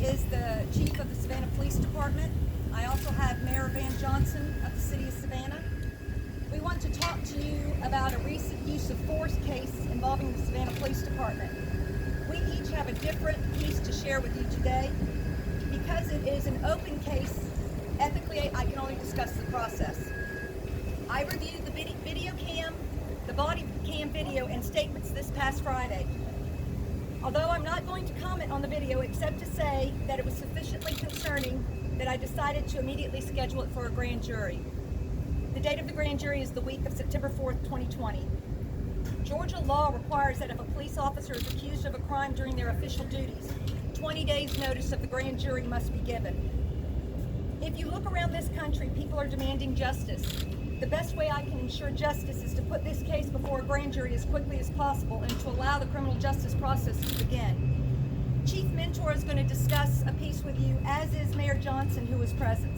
is the chief of the Savannah Police Department. I also have Mayor Van Johnson of the city of Savannah. We want to talk to you about a recent use of force case involving the Savannah Police Department. We each have a different piece to share with you today. Because it is an open case, ethically I can only discuss the process. I reviewed the video cam, the body cam video, and statements this past Friday. Although I'm not going to comment on the video except to say that it was sufficiently concerning that I decided to immediately schedule it for a grand jury. The date of the grand jury is the week of September 4th, 2020. Georgia law requires that if a police officer is accused of a crime during their official duties, 20 days notice of the grand jury must be given. If you look around this country, people are demanding justice. The best way I can ensure justice is to put this case before a grand jury as quickly as possible and to allow the criminal justice process to begin. Chief Mentor is going to discuss a piece with you, as is Mayor Johnson, who was present.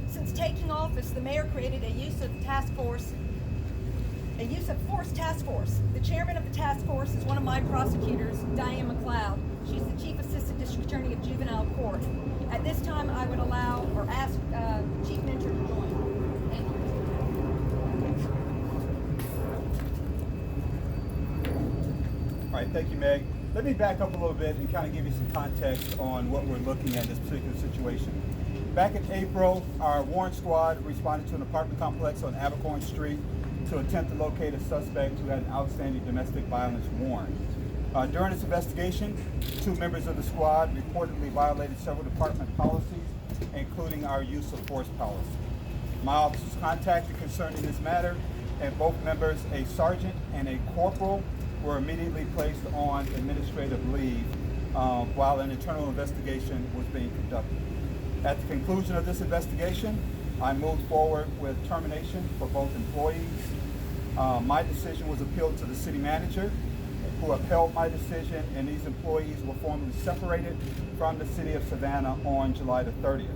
Since taking office, the mayor created a use of force task force. The chairman of the task force is one of my prosecutors, Diane McLeod. She's the Chief Assistant District Attorney of Juvenile Court. At this time, I would allow or ask Chief Mentor to join. Thank you. All right, thank you, Meg. Let me back up a little bit and kind of give you some context on what we're looking at in this particular situation. Back in April, our warrant squad responded to an apartment complex on Abercorn Street to attempt to locate a suspect who had an outstanding domestic violence warrant. During this investigation, 2 members of the squad reportedly violated several department policies, including our use of force policy. My office was contacted concerning this matter, and both members, a sergeant and a corporal, were immediately placed on administrative leave while an internal investigation was being conducted. At the conclusion of this investigation, I moved forward with termination for both employees. My decision was appealed to the city manager, who upheld my decision, and these employees were formally separated from the city of Savannah on July the 30th.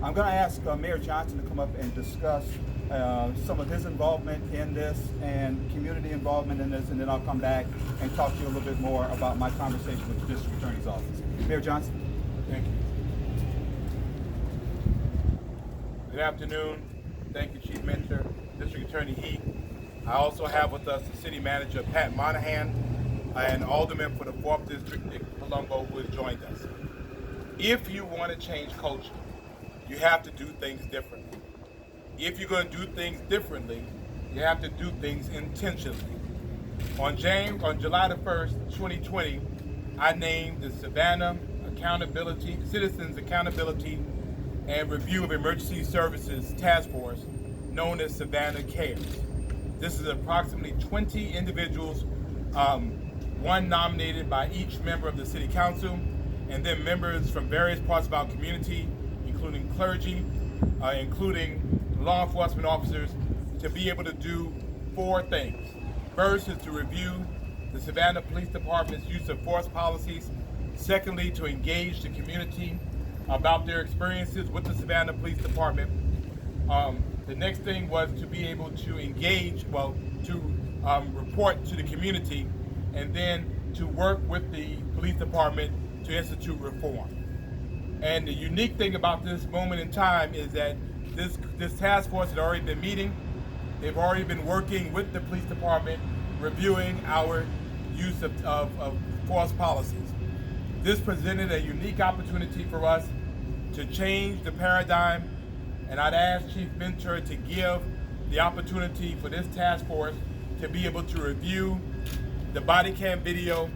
I'm going to ask Mayor Johnson to come up and discuss some of his involvement in this and community involvement in this, and then I'll come back and talk to you a little bit more about my conversation with the district attorney's office. Mayor Johnson. Thank you. Good afternoon. Thank you, Chief Mentor, District Attorney Heath. I also have with us the City Manager, Pat Monahan, and Alderman for the 4th District, Nick Palumbo, who has joined us. If you want to change culture, you have to do things differently. If you're going to do things differently, you have to do things intentionally. On July the 1st, 2020, I named the Savannah Citizens Accountability and Review of Emergency Services Task Force, known as Savannah Cares. This is approximately 20 individuals, one nominated by each member of the City Council, and then members from various parts of our community, including clergy, including law enforcement officers, to be able to do 4 things. First is to review the Savannah Police Department's use of force policies. Secondly, to engage the community about their experiences with the Savannah Police Department. The next thing was to be able to engage, report to the community, and then to work with the police department to institute reform. And the unique thing about this moment in time is that this task force had already been meeting. They've already been working with the police department, reviewing our use of force policies. This presented a unique opportunity for us to change the paradigm, and I'd ask Chief Mentor to give the opportunity for this task force to be able to review the body cam video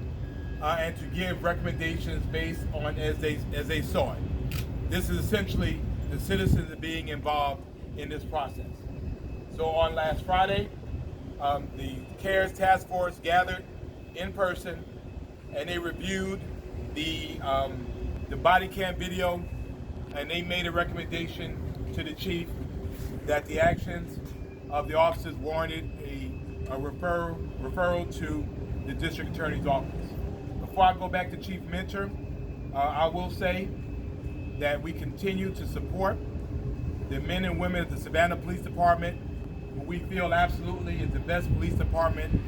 and to give recommendations based on as they saw it. This is essentially the citizens being involved in this process. So on last Friday, the CARES task force gathered in person, and they reviewed the body cam video, and they made a recommendation to the chief that the actions of the officers warranted a referral to the district attorney's office. Before I go back to Chief Mentor, I will say that we continue to support the men and women of the Savannah Police Department, who we feel absolutely is the best police department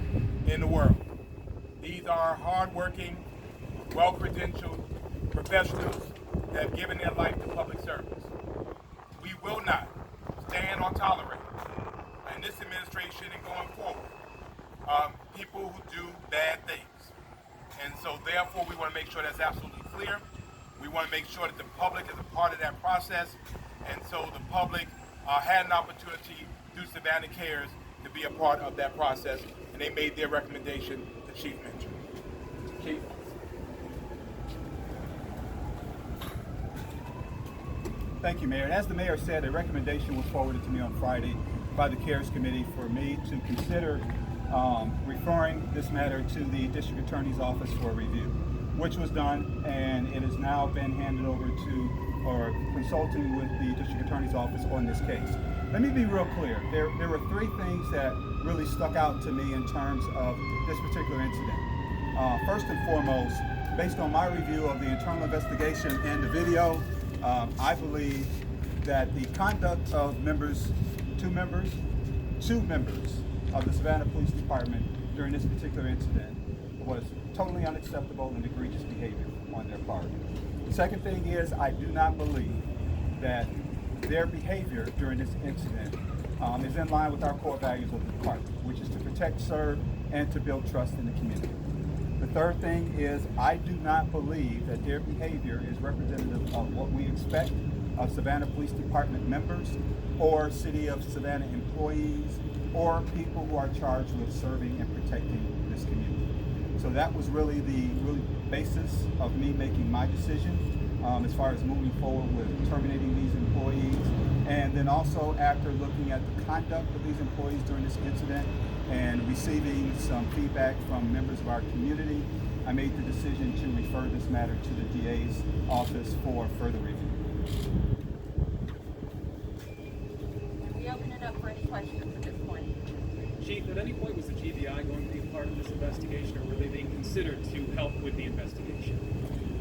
in the world. These are hardworking, well-credentialed professionals that have given their life to public service. We will not stand or tolerate in this administration and going forward people who do bad things. And so therefore we want to make sure that's absolutely clear. We want to make sure that the public is a part of that process. And so the public had an opportunity through Savannah Cares to be a part of that process, and they made their recommendation to Chief Mitchell. Chief. Thank you, Mayor. And as the Mayor said, a recommendation was forwarded to me on Friday by the CARES Committee for me to consider referring this matter to the District Attorney's Office for review, which was done, and it has now been handed over to, or consulting with the District Attorney's Office on this case. Let me be real clear. There were three things that really stuck out to me in terms of this particular incident. First and foremost, based on my review of the internal investigation and the video, I believe that the conduct of two members of the Savannah Police Department during this particular incident was totally unacceptable and egregious behavior on their part. The second thing is, I do not believe that their behavior during this incident is in line with our core values of the department, which is to protect, serve, and to build trust in the community. The third thing is, I do not believe that their behavior is representative of what we expect of Savannah Police Department members or City of Savannah employees or people who are charged with serving and protecting this community. So that was really the basis of me making my decision as far as moving forward with terminating these employees. And then also after looking at the conduct of these employees during this incident and receiving some feedback from members of our community, I made the decision to refer this matter to the DA's office for further review. And we open it up for any questions at this point. Chief, at any point was the GBI going to be a part of this investigation, or were they being considered to help with the investigation?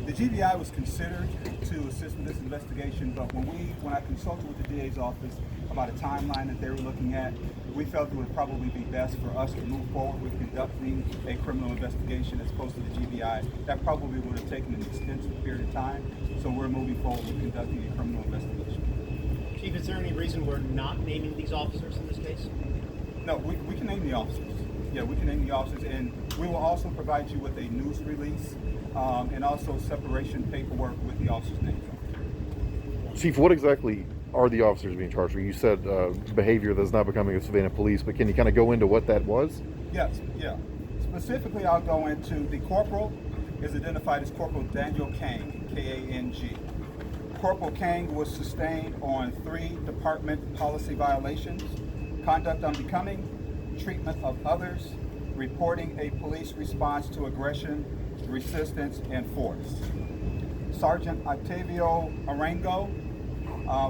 The GBI was considered to assist with this investigation, but when I consulted with the DA's office about a timeline that they were looking at, we felt it would probably be best for us to move forward with conducting a criminal investigation as opposed to the GBI. That probably would have taken an extensive period of time, so we're moving forward with conducting a criminal investigation. Chief, is there any reason we're not naming these officers in this case? No, we can name the officers. Yeah, we can name the officers, and we will also provide you with a news release and also separation paperwork with the officers' names on it. Chief, what exactly are the officers being charged with? You said behavior that's not becoming of Savannah Police, but can you kind of go into what that was? Yes, yeah. Specifically, I'll go into the corporal is identified as Corporal Daniel Kang, K-A-N-G. Corporal Kang was sustained on 3 department policy violations: conduct unbecoming, treatment of others, reporting a police response to aggression, resistance, and force. Sergeant Octavio Arango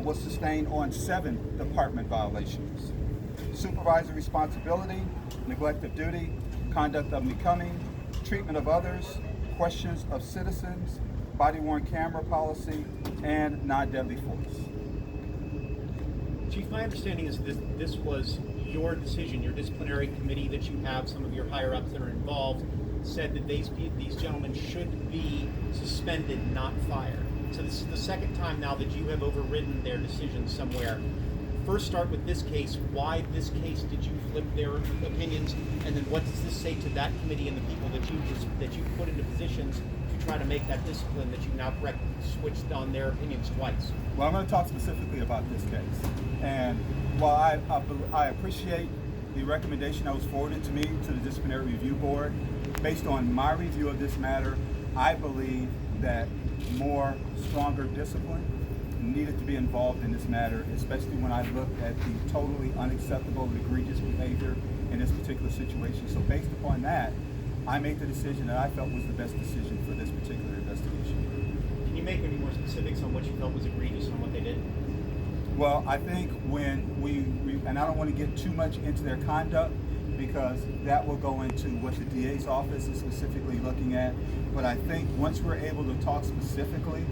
was sustained on 7 department violations: supervisory responsibility, neglect of duty, conduct unbecoming, treatment of others, questions of citizens, body-worn camera policy, and non-deadly force. Chief, my understanding is this was your decision. Your disciplinary committee that you have, some of your higher-ups that are involved, said that these gentlemen should be suspended, not fired. So this is the second time now that you have overridden their decision somewhere. First, start with this case. Why this case did you flip their opinions, and then what does this say to that committee and the people that you put into positions to try to make that discipline that you now switched on their opinions twice? Well, I'm going to talk specifically about this case. And while I appreciate the recommendation that was forwarded to me to the Disciplinary Review Board, based on my review of this matter, I believe that more stronger discipline needed to be involved in this matter, especially when I looked at the totally unacceptable and egregious behavior in this particular situation. So based upon that, I made the decision that I felt was the best decision for this particular investigation. Can you make any more specifics on what you felt was egregious on what they did? Well, I think when and I don't want to get too much into their conduct because that will go into what the DA's office is specifically looking at. But I think once we're able to talk specifically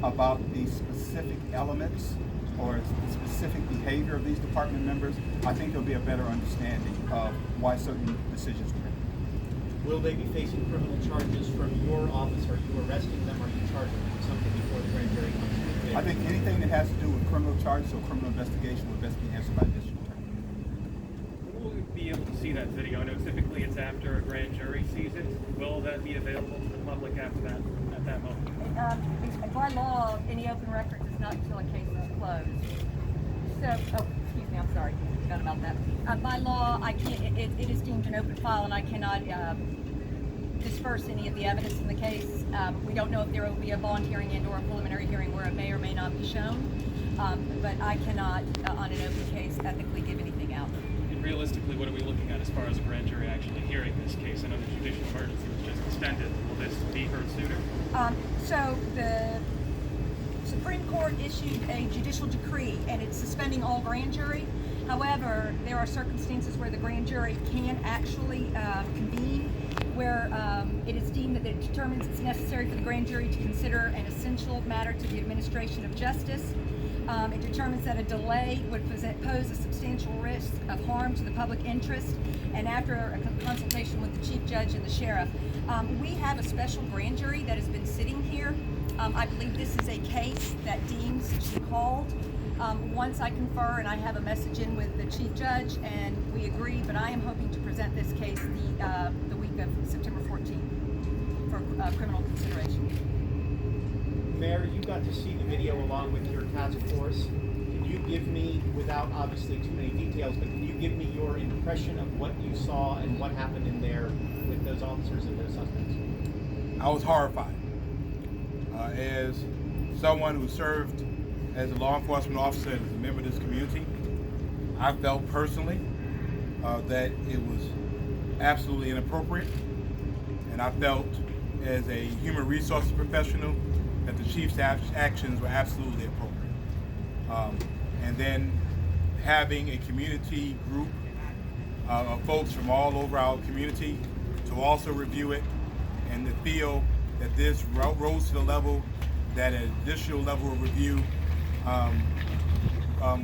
about the specific elements or the specific behavior of these department members, I think there'll be a better understanding of why certain decisions were made. Will they be facing criminal charges from your office? Are you arresting them? Are you charging them with something before the grand jury comes? I think anything that has to do with criminal charges or criminal investigation will best be answered by the district attorney. Will we be able to see that video? I know typically it's after a grand jury sees it. Will that be available to the public after that, at that moment? By law, any open records is not until a case is closed. So, excuse me, I'm sorry, I forgot about that. By law, I can't. It is deemed an open file, and I cannot disperse any of the evidence in the case. We don't know if there will be a bond hearing and/or a preliminary hearing where it may or may not be shown. But I cannot, on an open case, ethically give anything out. And realistically, what are we looking at as far as a grand jury actually hearing this case? I know the judicial emergency was just extended. Will this be heard sooner? So the Supreme Court issued a judicial decree, and it's suspending all grand jury. However, there are circumstances where the grand jury can actually convene, where it is deemed that it determines it's necessary for the grand jury to consider an essential matter to the administration of justice. It determines that a delay would pose a substantial risk of harm to the public interest, and after a consultation with the chief judge and the sheriff. We have a special grand jury that has been sitting here. I believe this is a case that deems to be called. Once I confer and I have a message in with the chief judge and we agree, but I am hoping to present this case the week of September 14th for criminal consideration. Mayor, you got to see the video along with your task force. Can you give me, without obviously too many details, but can you give me your impression of what you saw and what happened in there with those officers and those suspects? I was horrified. As someone who served as a law enforcement officer and as a member of this community, I felt personally that it was absolutely inappropriate, and I felt as a human resources professional that the chief's actions were absolutely appropriate. And then having a community group of folks from all over our community to also review it and to feel that this rose to the level that an additional level of review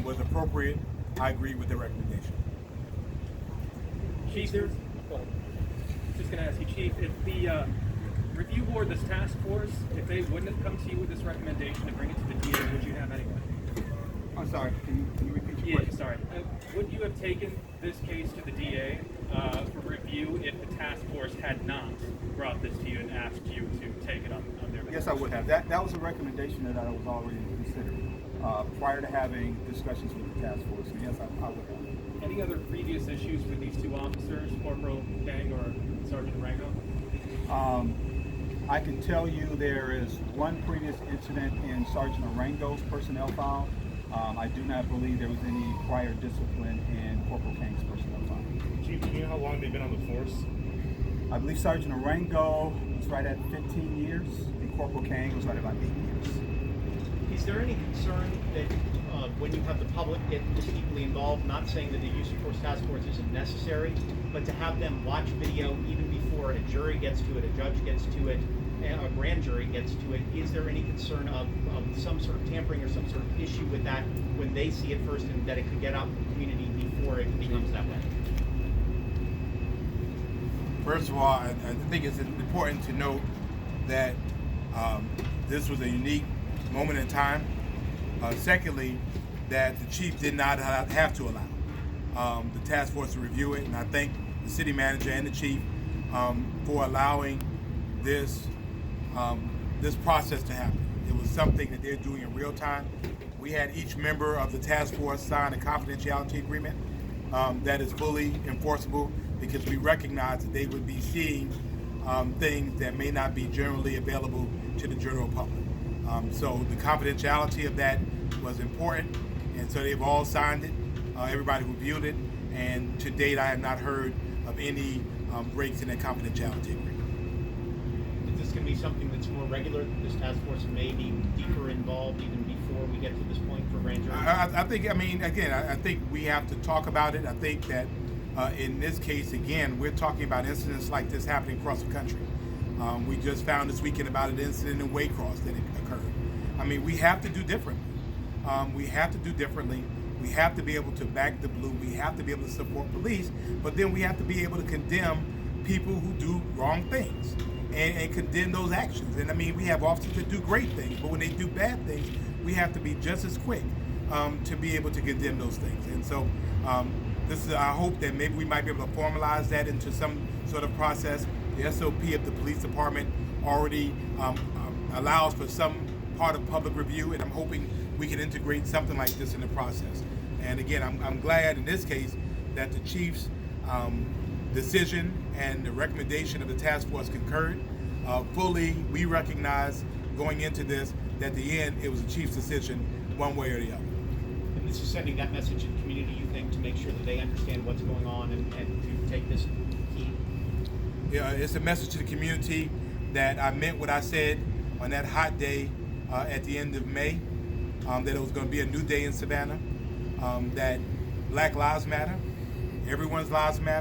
was appropriate, I agree with the recommendation. Chief, just going to ask you, Chief, if the review board, this task force, if they wouldn't have come to you with this recommendation to bring it to the DA, would you have anyway? I'm sorry, can you repeat your question? Sorry. Would you have taken this case to the DA for review if the task force had not brought this to you and asked you to take it on their behalf? Yes, I would have. That was a recommendation that I was already considering prior to having discussions with the task force. So yes, I would have. Any other previous issues with these two officers, Corporal Gang or Sergeant Rango? I can tell you there is one previous incident in Sergeant Arango's personnel file. I do not believe there was any prior discipline in Corporal Kang's personnel file. Chief, do you know how long they've been on the force? I believe Sergeant Arango was right at 15 years, and Corporal Kang was right about 8 years. Is there any concern that when you have the public get this deeply involved, not saying that the use of force task force isn't necessary, but to have them watch video even before a jury gets to it, a judge gets to it, a grand jury gets to it, is there any concern of some sort of tampering or some sort of issue with that when they see it first and that it could get out in the community before it becomes that way? First of all, I think it's important to note that this was a unique moment in time. Secondly, that the chief did not have to allow the task force to review it, and I thank the city manager and the chief for allowing this process to happen. It was something that they're doing in real time. We had each member of the task force sign a confidentiality agreement that is fully enforceable, because we recognize that they would be seeing things that may not be generally available to the general public. So the confidentiality of that was important, and so they've all signed it. Everybody reviewed it, and to date I have not heard of any breaks in that confidentiality agreement. Is this going to be something that's more regular? This task force may be deeper involved even before we get to this point for grand jury? I think we have to talk about it. I think that in this case, again, we're talking about incidents like this happening across the country. We just found this weekend about an incident in Waycross that occurred. I mean, we have to do differently. We have to be able to back the blue. We have to be able to support police, but then we have to be able to condemn people who do wrong things. and condemn those actions. And I mean, we have officers that do great things, but when they do bad things, we have to be just as quick to be able to condemn those things. And so this is our hope that maybe we might be able to formalize that into some sort of process. The SOP of the police department already allows for some part of public review, and I'm hoping we can integrate something like this in the process. And again, I'm glad in this case that the chief's decision and the recommendation of the task force concurred. Fully, we recognize going into this that at the end it was the chief's decision one way or the other. And this is sending that message to the community, you think, to make sure that they understand what's going on and to take this heed? Yeah, it's a message to the community that I meant what I said on that hot day at the end of May, that it was going to be a new day in Savannah, that Black lives matter, everyone's lives matter.